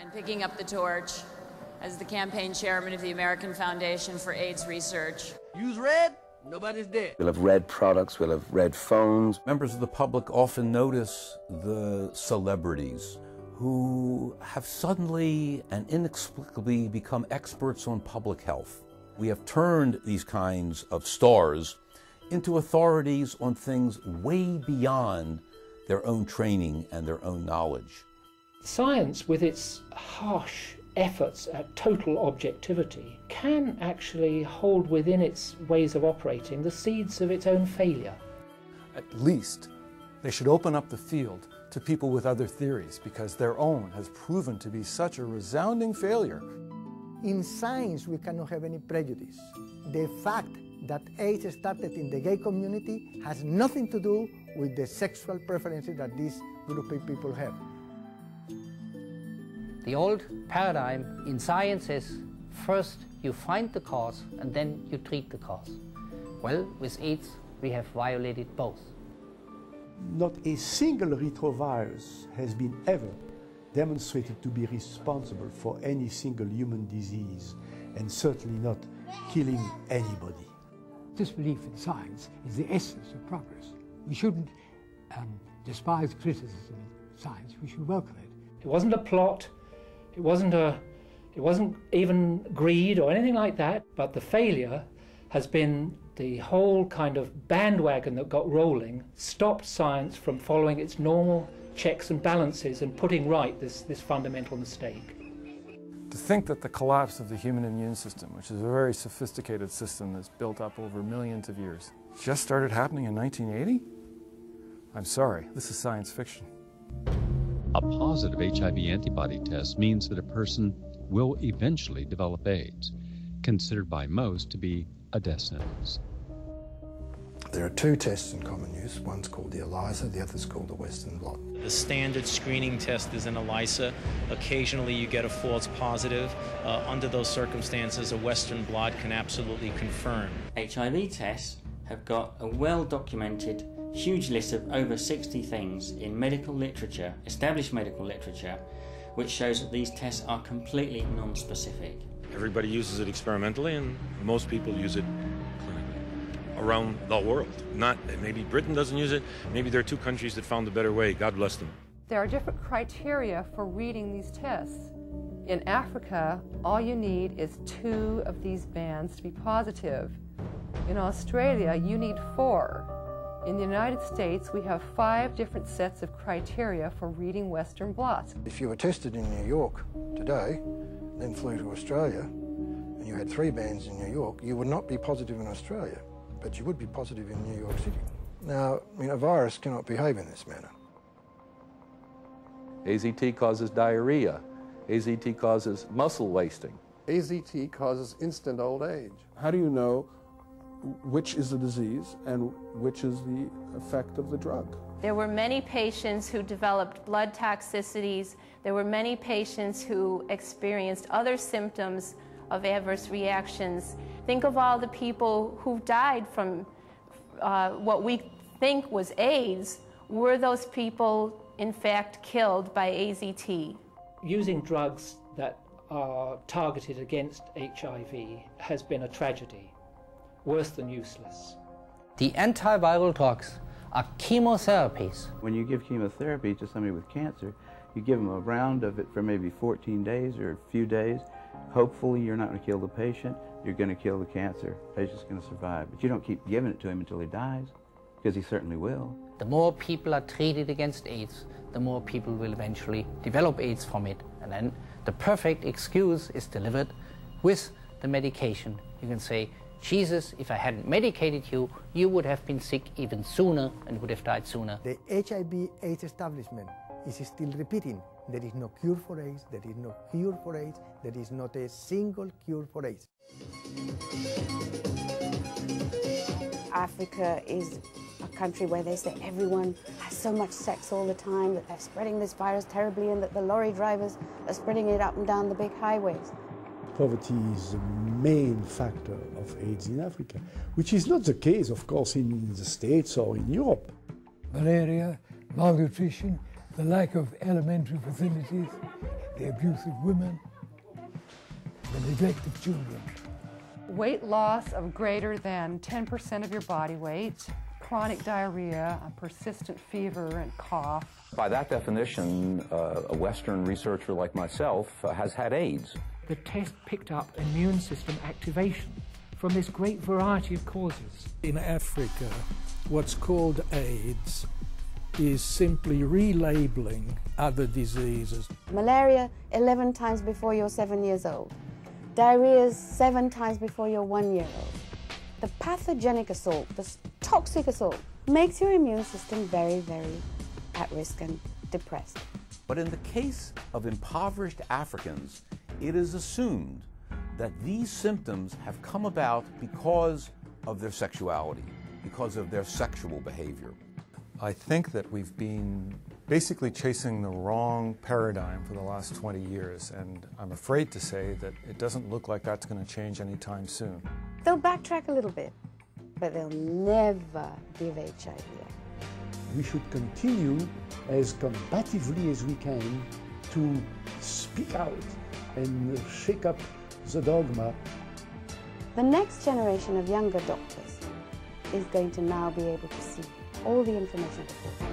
And picking up the torch as the campaign chairman of the American Foundation for AIDS Research. Use red, nobody's dead. We'll have red products, we'll have red phones. Members of the public often notice the celebrities who have suddenly and inexplicably become experts on public health. We have turned these kinds of stars into authorities on things way beyond their own training and their own knowledge. Science, with its harsh efforts at total objectivity, can actually hold within its ways of operating the seeds of its own failure. At least they should open up the field to people with other theories, because their own has proven to be such a resounding failure. In science, we cannot have any prejudice. The fact that AIDS started in the gay community has nothing to do with the sexual preferences that this group of people have. The old paradigm in science is first you find the cause and then you treat the cause. Well, with AIDS, we have violated both. Not a single retrovirus has been ever demonstrated to be responsible for any single human disease, and certainly not killing anybody. Disbelief in science is the essence of progress. We shouldn't despise criticism of science, we should welcome it. It wasn't a plot, it wasn't even greed or anything like that, but the failure has been the whole kind of bandwagon that got rolling, stopped science from following its normal checks and balances and putting right this fundamental mistake. To think that the collapse of the human immune system, which is a very sophisticated system that's built up over millions of years, just started happening in 1980? I'm sorry, this is science fiction. A positive HIV antibody test means that a person will eventually develop AIDS, considered by most to be a death sentence. There are two tests in common use. One's called the ELISA, the other's called the Western blot. The standard screening test is an ELISA. Occasionally you get a false positive. Under those circumstances, a Western blot can absolutely confirm. HIV tests have got a well-documented huge list of over 60 things in medical literature, established medical literature, which shows that these tests are completely non-specific. Everybody uses it experimentally, and most people use it clinically around the world. Not maybe Britain doesn't use it. Maybe there are two countries that found a better way. God bless them. There are different criteria for reading these tests. In Africa, all you need is 2 of these bands to be positive. In Australia, you need 4. In the United States, we have 5 different sets of criteria for reading Western blots. If you were tested in New York today, then flew to Australia, and you had 3 bands in New York, you would not be positive in Australia, but you would be positive in New York City. Now, I mean, a virus cannot behave in this manner. AZT causes diarrhea. AZT causes muscle wasting. AZT causes instant old age. How do you know which is the disease and which is the effect of the drug? There were many patients who developed blood toxicities. There were many patients who experienced other symptoms of adverse reactions. Think of all the people who died from what we think was AIDS. Were those people, in fact, killed by AZT? Using drugs that are targeted against HIV has been a tragedy, worse than useless. The antiviral drugs are chemotherapies. When you give chemotherapy to somebody with cancer, you give them a round of it for maybe 14 days or a few days. Hopefully you're not going to kill the patient, you're going to kill the cancer. The patient's going to survive. But you don't keep giving it to him until he dies, because he certainly will. The more people are treated against AIDS, the more people will eventually develop AIDS from it. And then the perfect excuse is delivered with the medication. You can say, Jesus, if I hadn't medicated you, you would have been sick even sooner and would have died sooner. The HIV/AIDS establishment is still repeating, there is no cure for AIDS, there is no cure for AIDS, there is not a single cure for AIDS. Africa is a country where they say everyone has so much sex all the time, that they're spreading this virus terribly, and that the lorry drivers are spreading it up and down the big highways. Poverty is the main factor of AIDS in Africa, which is not the case, of course, in the States or in Europe. Malaria, malnutrition, The lack of elementary facilities, the abuse of women, the neglect of children. Weight loss of greater than 10% of your body weight, chronic diarrhea, a persistent fever and cough. By that definition, a Western researcher like myself has had AIDS. The test picked up immune system activation from this great variety of causes. In Africa, what's called AIDS is simply relabeling other diseases. Malaria 11 times before you're 7 years old. Diarrhea is 7 times before you're 1 year old. The pathogenic assault, the toxic assault, makes your immune system very, very at risk and depressed. But in the case of impoverished Africans, it is assumed that these symptoms have come about because of their sexuality, because of their sexual behavior. I think that we've been basically chasing the wrong paradigm for the last 20 years, and I'm afraid to say that it doesn't look like that's going to change anytime soon. They'll backtrack a little bit, but they'll never give HIV up. We should continue as combatively as we can to speak out and shake up the dogma. The next generation of younger doctors is going to now be able to see all the information before.